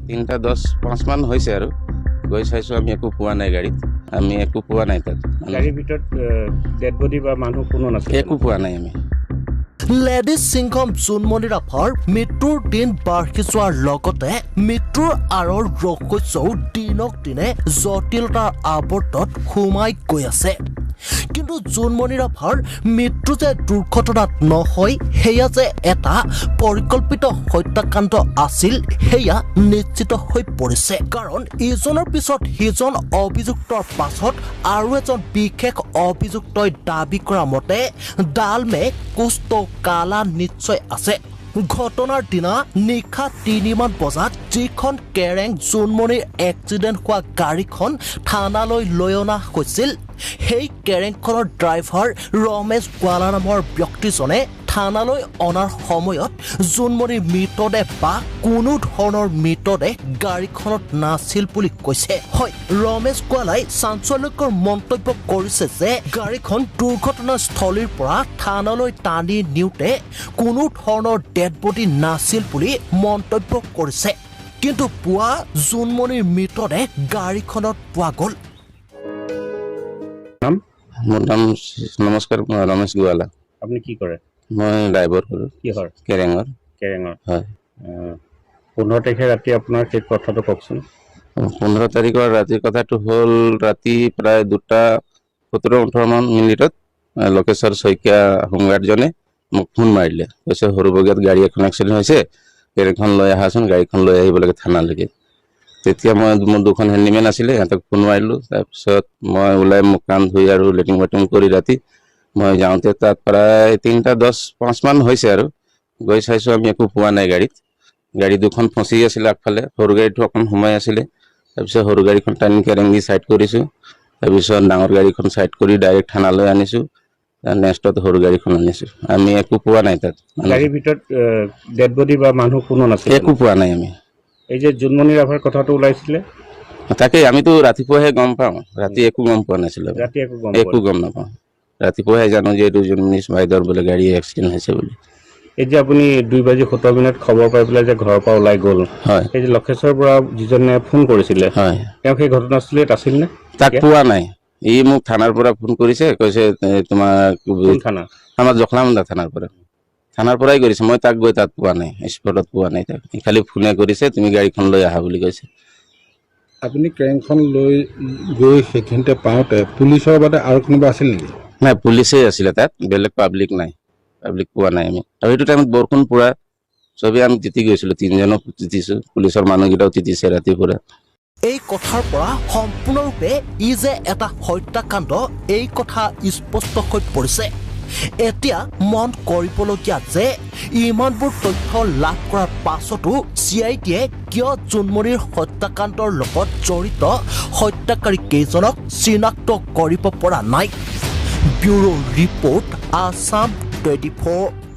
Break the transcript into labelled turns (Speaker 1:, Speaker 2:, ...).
Speaker 1: 3:10-5 মান হৈছে আৰু গৈ চাইছো আমি একো পোৱা নাই গাড়ীত আমি একো পোৱা নাই তাত
Speaker 2: গাড়ীৰ ভিতৰত ডেড বডি বা মানুহ কোনো নাছিল
Speaker 1: একো পোৱা নাই আমি
Speaker 3: লেডিজ সিংঘম জোনমণি ৰাভাৰ মৃত্যুৰ দিন বাঢ়ি যোৱাৰ লগতে মৃত্যুৰ আঁৰৰ ৰহস্যও দিনক দিনে জটিলতাৰ আৱৰ্তত সোমাই গৈ আছে কিন্তু জোনমণি ৰাভাৰ মৃত্যু যে দুৰ্ঘটনাত নহয় সেয়া যে এটা পৰিকল্পিত হত্যাকাণ্ড আছিল সেয়া নিশ্চিত হৈ পৰিছে কাৰণ ইজনৰ পিছত সিজন অভিযুক্তৰ পাছত আৰু এজন বিশেষ অভিযুক্তই দাবী কৰা মতে ডালমে কুষ্ট কালা নিশ্চয় আছে ঘটনাৰ দিনা নিশা 3 মান বজাত যিখন কেৰেং জোনমণিৰ এক্সিডেণ্ট হোৱা গাড়ীখন থানালৈ লৈ অনা হৈছিল সেই কেৰেংখনৰ ড্ৰাইভাৰ ৰমেশ গোৱালা নামৰ ব্যক্তিজনে থানালৈ অনাৰ সময়ত জোনমণিৰ মৃতদেহ বা কোনো ধৰণৰ মৃতদেহ গাড়ীখনত নাছিল বুলি কৈছে হয় ৰমেশ গোৱালাই চাঞ্চল্যকৰ মন্তব্য কৰিছে যে গাড়ীখন দুৰ্ঘটনাস্থলীৰ পৰা থানালৈ টানি নিওঁতে কোনো ধৰণৰ ডেড বডি নাছিল বুলি মন্তব্য কৰিছে কিন্তু পুৱা জোনমণিৰ মৃতদেহ গাড়ীখনত পোৱা গ'ল
Speaker 1: মোৰ নাম নমস্কাৰ মই ৰমেশ গোৱালা
Speaker 2: আপুনি কি কৰে
Speaker 1: মই ড্ৰাইভাৰ কৰো
Speaker 2: কিহৰ
Speaker 1: কেৰেঙৰ
Speaker 2: হয় 15 তাৰিখে ৰাতি আপোনাৰ সেই কথাটো কওকচোন
Speaker 1: 15 তাৰিখৰ ৰাতিৰ কথাটো হ'ল ৰাতি প্ৰায় 2:17-18 মান মিনিটত লোকেশ্বৰ শইকীয়া হোমগাৰ্ডজনে মোক ফোন মাৰিলে কৈছে সৰুবগীয়াত গাড়ী এখন এক্সিডেণ্ট হৈছে কেৰেংখন লৈ আহাচোন গাড়ীখন লৈ আহিব লাগে থানালৈকে তেতিয়া মই মোৰ দুখন হেণ্ডিমেন আছিলে সিহঁতক ফোন মাৰিলোঁ তাৰপিছত মই ওলাই মুখ কাণ ধুই আৰু লেট্ৰিন বাথৰুম কৰি ৰাতি মই যাওঁতে তাত প্ৰায় 3:10-5 মান হৈছে আৰু গৈ চাইছোঁ আমি একো পোৱা নাই গাড়ী দুখন ফচি আছিলে আগফালে সৰু গাড়ীটো অকণ সোমাই আছিলে তাৰপিছত সৰু গাড়ীখন টানি কেৰেংগি ছাইড কৰিছোঁ তাৰপিছত ডাঙৰ গাড়ীখন ছাইড কৰি ডাইৰেক্ট থানালৈ আনিছোঁ নেক্সটত সৰু গাড়ীখন আনিছোঁ আমি একো পোৱা নাই তাত
Speaker 2: গাড়ীৰ ভিতৰত ডেড বডি বা মানুহ কোনো নাছিল
Speaker 1: একো পোৱা নাই আমি
Speaker 2: এই যে জোনমণি ৰাভাৰ কথাটো ওলাইছিলে
Speaker 1: তাকে আমিতো ৰাতিপুৱাহে গম পাওঁ ৰাতি একো গম পোৱা নাছিলোঁ
Speaker 2: ৰাতি
Speaker 1: একো গম নাপাওঁ ৰাতিপুৱাহে জানো যে এইটো জোনমণি বাইদেউৰ বোলে গাড়ী এক্সিডেণ্ট হৈছে বুলি
Speaker 2: এই যে আপুনি 2:17 খবৰ পাই পেলাই যে ঘৰৰ পৰা ওলাই গ'ল
Speaker 1: হয়
Speaker 2: এই যে লক্ষেশ্বৰৰ পৰা যিজনে ফোন কৰিছিলে
Speaker 1: হয়
Speaker 2: তেওঁ সেই ঘটনাস্থলীত আছিল নে
Speaker 1: তাক পোৱা নাই ই মোক থানাৰ পৰা ফোন কৰিছে কৈছে তোমাৰ
Speaker 2: থানা
Speaker 1: আমাৰ জখলামুণ্ডা থানাৰ পৰাই কৰিছে মই তাক গৈ তাত পোৱা নাই স্পটত পোৱা নাই তাক খালি ফোনে কৰিছে তুমি গাড়ীখন লৈ আহা বুলি কৈছে
Speaker 4: আপুনি কেৰেংখন লৈ গৈ সেইখিনিতে পাওঁতে পুলিচৰ বাদে আৰু কোনোবা আছিল নেকি
Speaker 1: নাই পুলিচেই আছিলে তাত বেলেগ পাব্লিক পোৱা নাই আমি আৰু সেইটো টাইমত বৰষুণ পুৰা চবেই আমি তিতি গৈছিলোঁ 3জনক তিতিছোঁ পুলিচৰ মানুহকেইটাও তিতিছে ৰাতিপুৱা
Speaker 3: এই কথাৰ পৰা সম্পূৰ্ণৰূপে ই যে এটা হত্যাকাণ্ড এই কথা স্পষ্ট হৈ পৰিছে এতিয়া মন কৰিবলগীয়া যে ইমানবোৰ তথ্য লাভ কৰাৰ পাছতো CIDয়ে কিয় জোনমণিৰ হত্যাকাণ্ডৰ লগত জড়িত হত্যাকাৰী কেইজনক চিনাক্ত কৰিব পৰা নাই ব্যুৰো ৰিপৰ্ট আসাম 24